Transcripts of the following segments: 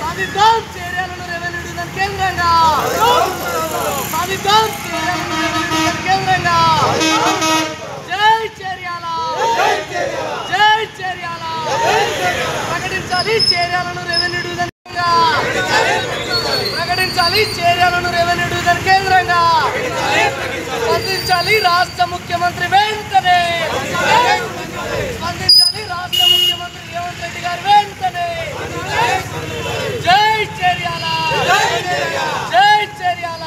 సాధిద్దాం చర్యలను revenue division కేంద్రంగా సాధిద్దాం చర్యలను రెవెన్యూ డివిజన్ కేంద్రంగా జై చర్యాల జై చర్యాల ప్రకటించాలి చర్యలను రెవెన్యూ డివిజన్ ప్రకటించాలి చర్యలను రెవెన్యూ డివిజన్ కేంద్రంగా స్పందించాలి రాష్ట్ర ముఖ్యమంత్రి వెంటనే స్పందించాలి రాష్ట్ర ముఖ్యమంత్రి రేవంత్ రెడ్డి గారు వెంటనే జై చర్యాల జై చర్యాల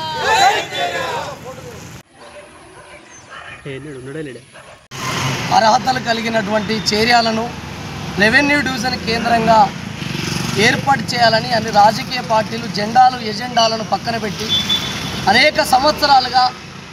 అర్హతలు కలిగినటువంటి చర్యలను రెవెన్యూ డివిజన్ కేంద్రంగా ఏర్పాటు చేయాలని అన్ని రాజకీయ పార్టీలు జెండాలు ఎజెండాలను పక్కన పెట్టి అనేక సంవత్సరాలుగా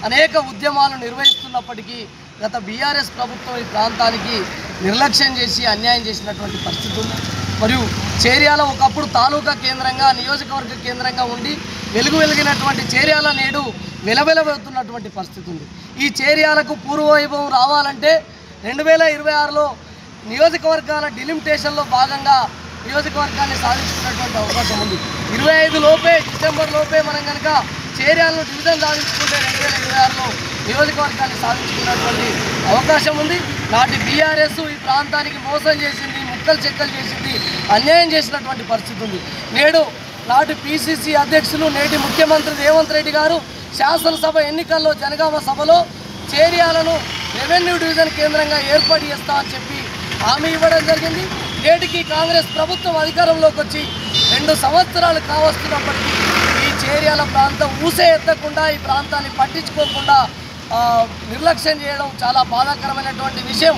అనేక ఉద్యమాలు నిర్వహిస్తున్నప్పటికీ గత బీఆర్ఎస్ ప్రభుత్వం ఈ ప్రాంతానికి నిర్లక్ష్యం చేసి అన్యాయం చేసినటువంటి పరిస్థితి ఉంది. మరియు చేర్యాల ఒకప్పుడు తాలూకా కేంద్రంగా నియోజకవర్గ కేంద్రంగా ఉండి వెలిగినటువంటి చేర్యాల నేడు వెలవెలబోతున్నటువంటి పరిస్థితి ఉంది. ఈ చేర్యాలకు పూర్వవైభవం రావాలంటే 2026లో నియోజకవర్గాల డిలిమిటేషన్లో భాగంగా నియోజకవర్గాన్ని సాధించుకున్నటువంటి అవకాశం ఉంది. 25 లోపే డిసెంబర్ లోపే మనం కనుక చేర్యాలను డివిజన్ సాధించుకుంటే 2026లో నియోజకవర్గాన్ని సాధించుకున్నటువంటి అవకాశం ఉంది. నాటి బీఆర్ఎస్ ఈ ప్రాంతానికి మోసం చేసింది, ముక్కలు చెక్కలు చేసింది, అన్యాయం చేసినటువంటి పరిస్థితి ఉంది. నేడు నాటి పిసిసి అధ్యక్షులు నేటి ముఖ్యమంత్రి రేవంత్ రెడ్డి గారు శాసనసభ ఎన్నికల్లో జనగామ సభలో చేర్యాలను రెవెన్యూ డివిజన్ కేంద్రంగా ఏర్పాటు చేస్తామని చెప్పి హామీ ఇవ్వడం జరిగింది. నేటికి కాంగ్రెస్ ప్రభుత్వం అధికారంలోకి వచ్చి 2 సంవత్సరాలు కావస్తున్నప్పటికీ ఈ చేర్యాల ప్రాంతం ఊసే ఎత్తకుండా ఈ ప్రాంతాన్ని పట్టించుకోకుండా నిర్లక్ష్యం చేయడం చాలా బాధాకరమైనటువంటి విషయం.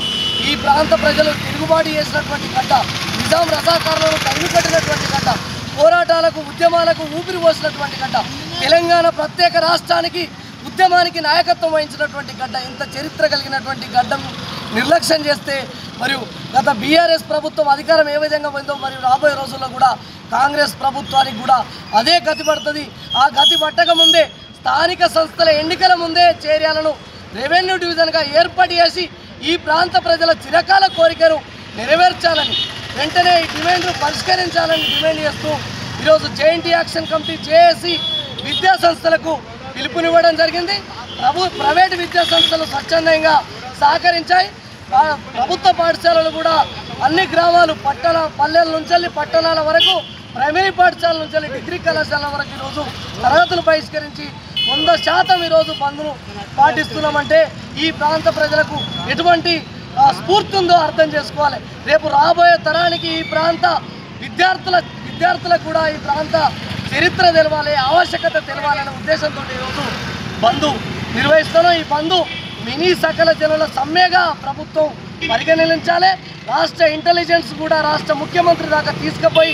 ఈ ప్రాంత ప్రజలు తిరుగుబాటు చేసినటువంటి గడ్డ, నిజాం రజాకారులను తరిమికొట్టినటువంటి గడ్డ, పోరాటాలకు ఉద్యమాలకు ఊపిరి పోసినటువంటి గడ్డ, తెలంగాణ ప్రత్యేక రాష్ట్రానికి ఉద్యమానికి నాయకత్వం వహించినటువంటి గడ్డ, ఇంత చరిత్ర కలిగినటువంటి గడ్డను నిర్లక్ష్యం చేస్తే మరియు గత బీఆర్ఎస్ ప్రభుత్వం అధికారం ఏ విధంగా పోయిందో మరియు రాబోయే రోజుల్లో కూడా కాంగ్రెస్ ప్రభుత్వానికి కూడా అదే గతి పడుతుంది. ఆ గతి పట్టక ముందే స్థానిక సంస్థల ఎన్నికల ముందే చేర్యాలను రెవెన్యూ డివిజన్గా ఏర్పాటు చేసి ఈ ప్రాంత ప్రజల చిరకాల కోరికను నెరవేర్చాలని వెంటనే ఈ డిమాండ్ను పరిష్కరించాలని డిమాండ్ చేస్తూ ఈరోజు జేఎన్టీ యాక్షన్ కమిటీ జేఏసీ విద్యా సంస్థలకు పిలుపునివ్వడం జరిగింది. ప్రైవేటు విద్యా సంస్థలు స్వచ్ఛందంగా సహకరించాయి. ప్రభుత్వ పాఠశాలలు కూడా అన్ని గ్రామాలు పల్లెల నుంచి పట్టణాల వరకు ప్రైమరీ పాఠశాల నుంచి డిగ్రీ కళాశాల వరకు ఈరోజు తరగతులు బహిష్కరించి 100% ఈరోజు బంద్ను పాటిస్తున్నామంటే ఈ ప్రాంత ప్రజలకు ఎటువంటి స్ఫూర్తి ఉందో అర్థం చేసుకోవాలి. రేపు రాబోయే తరానికి ఈ ప్రాంత విద్యార్థులకు కూడా ఈ ప్రాంత చరిత్ర తెలవాలి, ఆవశ్యకత తెలవాలనే ఉద్దేశంతో ఈరోజు బంద్ నిర్వహిస్తున్నాం. ఈ బంద్ మినీ సకల జనుల సమ్మెగా ప్రభుత్వం పరిగణించాలి. రాష్ట్ర ఇంటెలిజెన్స్ కూడా రాష్ట్ర ముఖ్యమంత్రి దాకా తీసుకుపోయి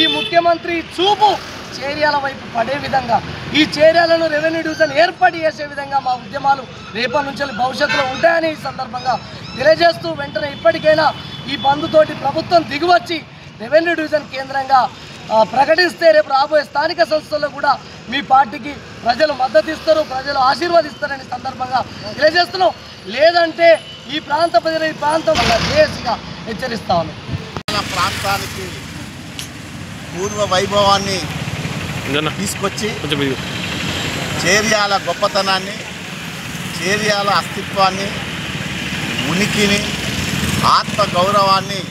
ఈ ముఖ్యమంత్రి చూపు చేర్యాల వైపు పడే విధంగా ఈ చేర్యాలను రెవెన్యూ డివిజన్ ఏర్పాటు చేసే విధంగా మా ఉద్యమాలు రేపటి నుంచి భవిష్యత్తులో ఉంటాయని ఈ సందర్భంగా తెలియజేస్తూ వెంటనే ఇప్పటికైనా ఈ బంద్ తోటి ప్రభుత్వం దిగివచ్చి రెవెన్యూ డివిజన్ కేంద్రంగా ప్రకటిస్తే రేపు రాబోయే స్థానిక సంస్థల్లో కూడా మీ పార్టీకి ప్రజలు మద్దతు ఇస్తారు, ప్రజలు ఆశీర్వదిస్తారని సందర్భంగా తెలియజేస్తున్నాం. లేదంటే ఈ ప్రాంత ప్రజలు ఈ ప్రాంతం జేఏసీగా హెచ్చరిస్తా ఉన్నాం. ప్రాంతానికి పూర్వ వైభవాన్ని తీసుకొచ్చి చేర్యాల గొప్పతనాన్ని, చేర్యాల అస్తిత్వాన్ని, ఉనికిని, ఆత్మగౌరవాన్ని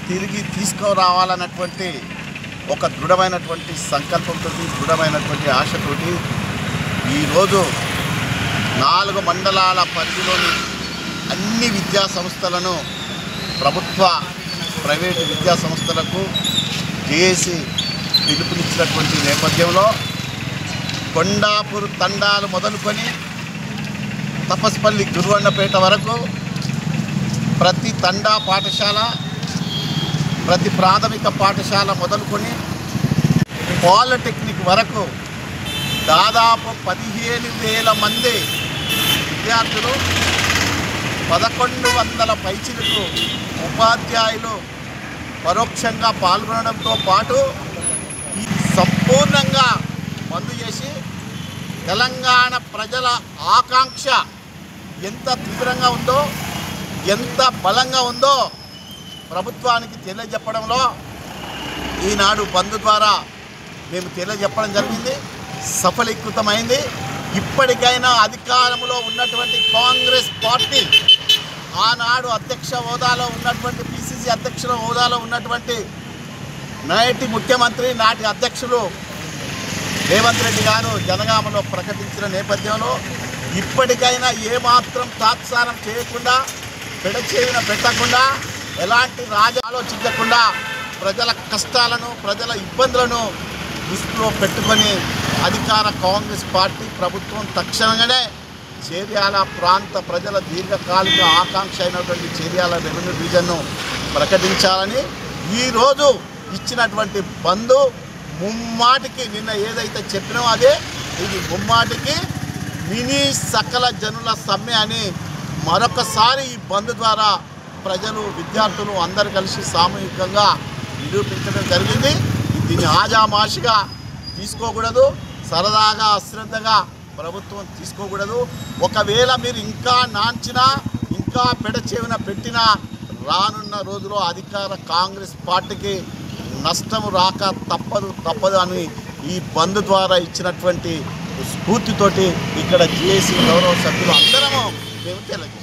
తిరిగి తీసుకురావాలన్నటువంటి ఒక దృఢమైనటువంటి సంకల్పంతో, దృఢమైనటువంటి ఆశతోటి ఈరోజు 4 మండలాల పరిధిలోని అన్ని విద్యా సంస్థలను ప్రభుత్వ ప్రైవేటు విద్యా సంస్థలకు జేఏసీ పిలుపునిచ్చినటువంటి నేపథ్యంలో కొండాపూర్ తండాలు మొదలుకొని తపస్పల్లి గురువన్నపేట వరకు ప్రతి తండా పాఠశాల, ప్రతి ప్రాథమిక పాఠశాల మొదలుకొని పాలిటెక్నిక్ వరకు దాదాపు 15,000 మంది విద్యార్థులు, 1100 పైచిలకు ఉపాధ్యాయులు పరోక్షంగా పాల్గొనడంతో పాటు సంపూర్ణంగా బంద్ చేసి తెలంగాణ ప్రజల ఆకాంక్ష ఎంత తీవ్రంగా ఉందో, ఎంత బలంగా ఉందో ప్రభుత్వానికి తెలియజెప్పడంలో ఈనాడు బంద్ ద్వారా మేము తెలియజెప్పడం జరిగింది, సఫలీకృతమైంది. ఇప్పటికైనా అధికారంలో ఉన్నటువంటి కాంగ్రెస్ పార్టీ, ఆనాడు అధ్యక్ష హోదాలో ఉన్నటువంటి పిసిసి అధ్యక్షుల హోదాలో ఉన్నటువంటి నాటి ముఖ్యమంత్రి, నాటి అధ్యక్షులు రేవంత్ రెడ్డి గారు జనగామలో ప్రకటించిన నేపథ్యంలో ఇప్పటికైనా ఏమాత్రం తాత్సారం చేయకుండా, పెడచేవిన పెట్టకుండా, ఎలాంటి ఆలోచించకుండా ప్రజల కష్టాలను, ప్రజల ఇబ్బందులను దృష్టిలో పెట్టుకొని అధికార కాంగ్రెస్ పార్టీ ప్రభుత్వం తక్షణంగానే చేర్యాల ప్రాంత ప్రజల దీర్ఘకాలిక ఆకాంక్ష అయినటువంటి చేర్యాల రెవెన్యూ డివిజన్ను ప్రకటించాలని ఈరోజు ఇచ్చినటువంటి బంద్ ముమ్మాటికి, నిన్న ఏదైతే చెప్పినామో అదే ఇది ముమ్మాటికి మినీ సకల జనుల సమ్మె అని మరొకసారి ఈ బంద్ ద్వారా ప్రజలు, విద్యార్థులు అందరూ కలిసి సామూహికంగా నిరూపించడం జరిగింది. దీన్ని ఆజామాషిగా తీసుకోకూడదు, సరదాగా అశ్రద్ధగా ప్రభుత్వం తీసుకోకూడదు. ఒకవేళ మీరు ఇంకా నాంచినా, ఇంకా పెడచెవిన పెట్టినా రానున్న రోజుల్లో అధికార కాంగ్రెస్ పార్టీకి నష్టం రాక తప్పదు అని ఈ బంద్ ద్వారా ఇచ్చినటువంటి స్ఫూర్తితోటి ఇక్కడ జేఏసీ గౌరవ సభ్యులు అందరము మేము తెలియజేస్తాం.